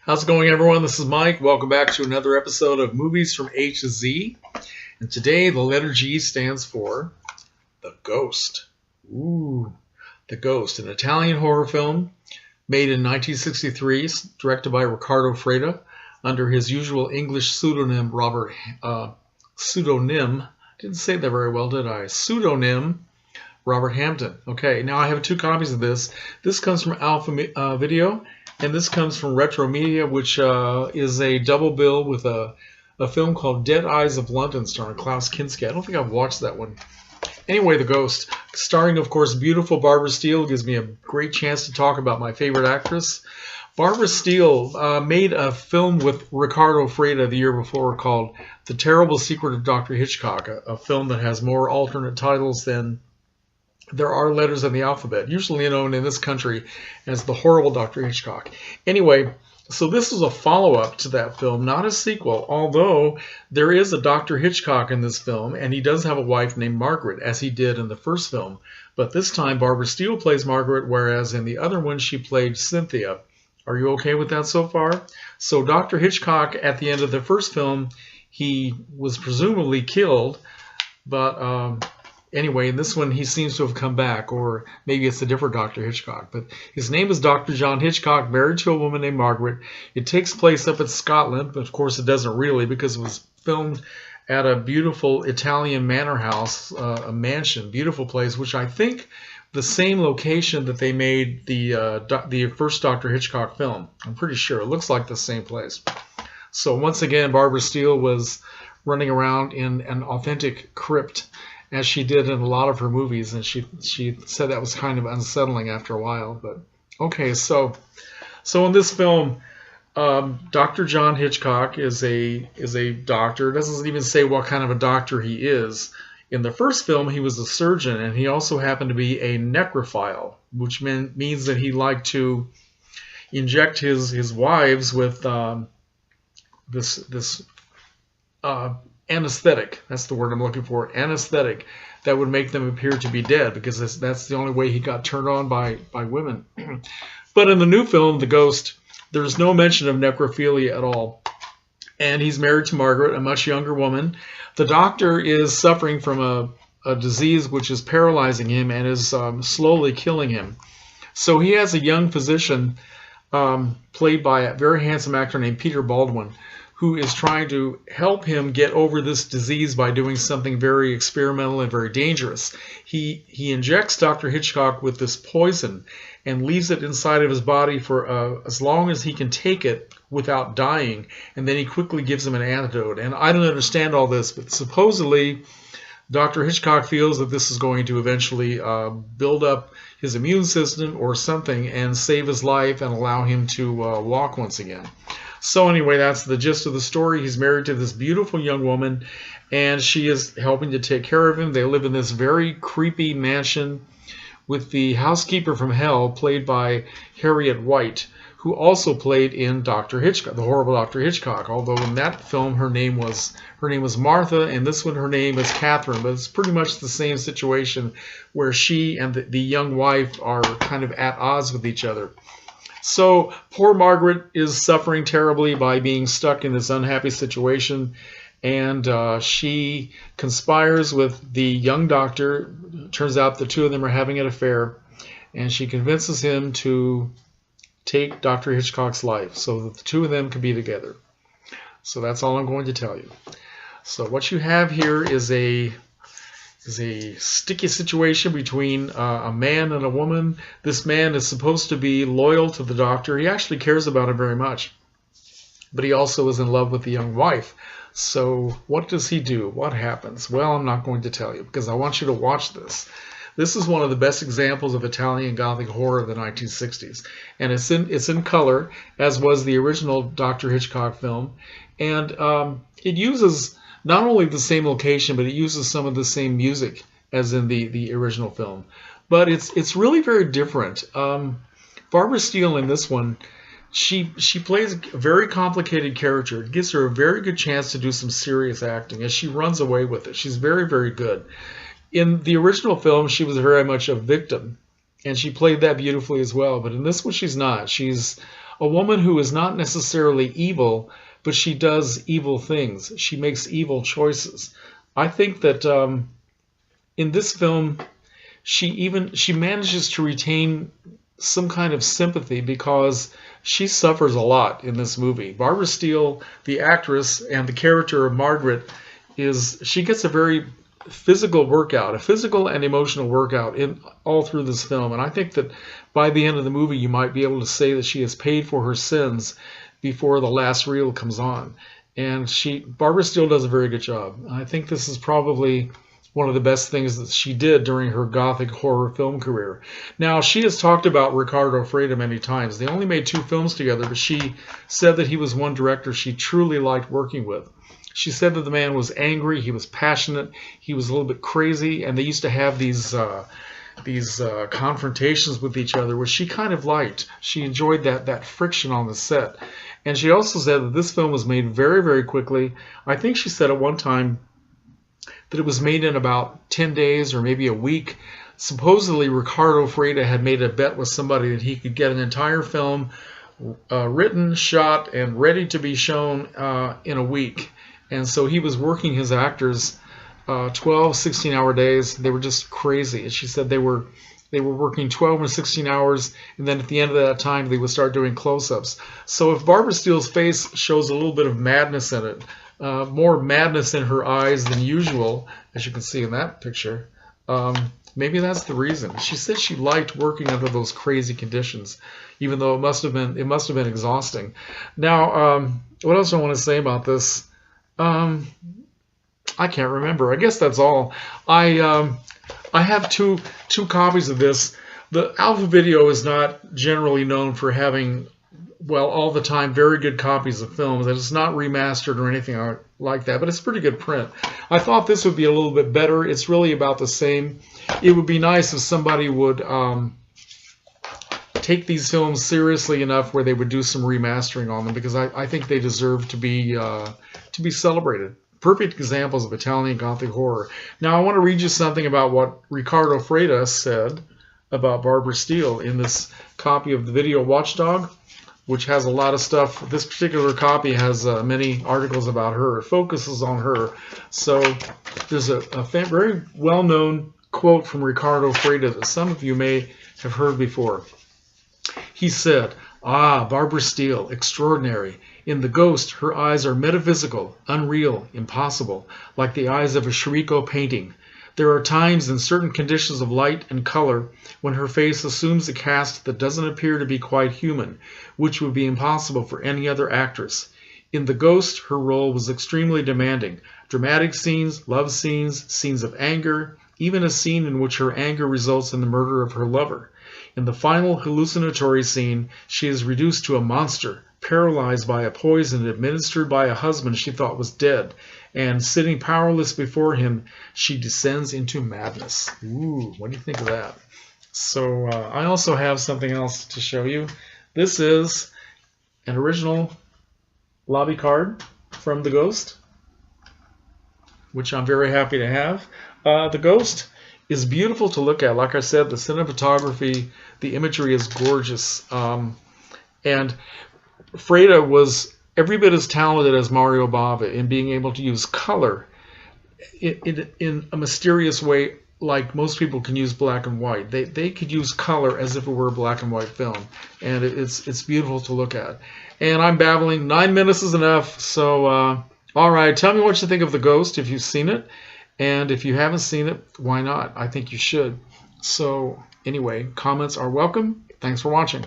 How's it going, everyone? This is Mike. Welcome back to another episode of Movies from A to Z. And today, the letter G stands for The Ghost. Ooh, The Ghost, an Italian horror film made in 1963, directed by Riccardo Freda under his usual English pseudonym, didn't say that very well, did I? Pseudonym Robert Hampton. Okay, now I have two copies of this. This comes from Alpha Video, and this comes from Retro Media, which is a double bill with a film called Dead Eyes of London, starring Klaus Kinski. I don't think I've watched that one. Anyway, The Ghost, starring, of course, beautiful Barbara Steele, gives me a great chance to talk about my favorite actress. Barbara Steele made a film with Riccardo Freda the year before called The Terrible Secret of Dr. Hitchcock, a film that has more alternate titles than there are letters in the alphabet, usually known in this country as The Horrible Dr. Hitchcock. Anyway, so this is a follow-up to that film, not a sequel, although there is a Dr. Hitchcock in this film, and he does have a wife named Margaret, as he did in the first film. But this time, Barbara Steele plays Margaret, whereas in the other one, she played Cynthia. Are you okay with that so far? So Dr. Hitchcock, at the end of the first film, he was presumably killed, but anyway, in this one, he seems to have come back, or maybe it's a different Dr. Hitchcock. But his name is Dr. John Hitchcock, married to a woman named Margaret. It takes place up in Scotland, but of course it doesn't really, because it was filmed at a beautiful Italian manor house, a mansion, beautiful place, which I think the same location that they made the first Dr. Hitchcock film. I'm pretty sure. It looks like the same place. So once again, Barbara Steele was running around in an authentic crypt, as she did in a lot of her movies, and she said that was kind of unsettling after a while. But okay, so in this film, Dr. John Hitchcock is a doctor. It doesn't even say what kind of a doctor he is. In the first film, he was a surgeon, and he also happened to be a necrophile, which means that he liked to inject his wives with this anesthetic. That's the word I'm looking for. Anesthetic that would make them appear to be dead, because that's the only way he got turned on by women. But in the new film, The Ghost, there's no mention of necrophilia at all. And he's married to Margaret, a much younger woman. The doctor is suffering from a disease which is paralyzing him and is slowly killing him. So he has a young physician played by a very handsome actor named Peter Baldwin, who is trying to help him get over this disease by doing something very experimental and very dangerous. He injects Dr. Hitchcock with this poison and leaves it inside of his body for as long as he can take it without dying, and then he quickly gives him an antidote. And I don't understand all this, but supposedly Dr. Hitchcock feels that this is going to eventually build up his immune system or something and save his life and allow him to walk once again. So anyway, that's the gist of the story. He's married to this beautiful young woman, and she is helping to take care of him. They live in this very creepy mansion with the housekeeper from hell, played by Harriet White, who also played in Dr. Hitchcock, The Horrible Dr. Hitchcock. Although in that film her name was Martha, and this one her name is Catherine. But it's pretty much the same situation, where she and the young wife are kind of at odds with each other. So poor Margaret is suffering terribly by being stuck in this unhappy situation, and she conspires with the young doctor. Turns out the two of them are having an affair, and she convinces him to take Dr. Hitchcock's life so that the two of them can be together. So that's all I'm going to tell you. So what you have here is a sticky situation between a man and a woman. This man is supposed to be loyal to the doctor. He actually cares about him very much. But he also is in love with the young wife. So what does he do? What happens? Well, I'm not going to tell you, because I want you to watch this. This is one of the best examples of Italian Gothic horror of the 1960s. And it's in color, as was the original Dr. Hitchcock film. And it uses not only the same location, but it uses some of the same music as in the original film. But it's really very different. Barbara Steele in this one, she plays a very complicated character. It gives her a very good chance to do some serious acting, as she runs away with it. She's very, very good. In the original film, she was very much a victim, and she played that beautifully as well. But in this one, she's not. She's a woman who is not necessarily evil, but she does evil things. She makes evil choices. I think that in this film, she manages to retain some kind of sympathy because she suffers a lot in this movie. Barbara Steele, the actress, and the character of Margaret, she gets a very physical workout, a physical and emotional workout all through this film. And I think that by the end of the movie, you might be able to say that she has paid for her sins before the last reel comes on. And Barbara Steele does a very good job. I think this is probably one of the best things that she did during her Gothic horror film career. Now, she has talked about Riccardo Freda many times. They only made 2 films together, but she said that he was one director she truly liked working with. She said that the man was angry, he was passionate, he was a little bit crazy, and they used to have these confrontations with each other, which she kind of liked. She enjoyed that friction on the set. And she also said that this film was made very, very quickly. I think she said at one time that it was made in about 10 days or maybe a week. Supposedly, Riccardo Freda had made a bet with somebody that he could get an entire film written, shot, and ready to be shown in a week. And so he was working his actors 12, 16-hour days. They were just crazy. She said they were working 12 or 16 hours, and then at the end of that time, they would start doing close-ups. So if Barbara Steele's face shows a little bit of madness in it, more madness in her eyes than usual, as you can see in that picture, maybe that's the reason. She said she liked working under those crazy conditions, even though it must have been exhausting. Now, what else do I want to say about this? I can't remember. I guess that's all. I have two copies of this. The Alpha Video is not generally known for having, well, all the time, very good copies of films. And it's not remastered or anything like that, but it's pretty good print. I thought this would be a little bit better. It's really about the same. It would be nice if somebody would take these films seriously enough where they would do some remastering on them, because I think they deserve to be celebrated. Perfect examples of Italian Gothic horror. Now, I want to read you something about what Riccardo Freda said about Barbara Steele in this copy of the Video Watchdog, which has a lot of stuff. This particular copy has many articles about her. It focuses on her. So there's a very well-known quote from Riccardo Freda that some of you may have heard before. He said, "Ah, Barbara Steele, extraordinary. In The Ghost, her eyes are metaphysical, unreal, impossible, like the eyes of a Chirico painting. There are times in certain conditions of light and color when her face assumes a cast that doesn't appear to be quite human, which would be impossible for any other actress. In The Ghost, her role was extremely demanding. Dramatic scenes, love scenes, scenes of anger, even a scene in which her anger results in the murder of her lover. In the final hallucinatory scene, she is reduced to a monster, paralyzed by a poison administered by a husband she thought was dead, and sitting powerless before him, she descends into madness." Ooh, what do you think of that? So I also have something else to show you. This is an original lobby card from The Ghost, which I'm very happy to have. The Ghost is beautiful to look at. Like I said, the cinematography, the imagery is gorgeous. And Freda was every bit as talented as Mario Bava in being able to use color in a mysterious way, like most people can use black and white. They could use color as if it were a black and white film, and it's beautiful to look at. And I'm babbling. 9 minutes is enough. So, all right, tell me what you think of The Ghost if you've seen it, and if you haven't seen it, why not? I think you should. So, anyway, comments are welcome. Thanks for watching.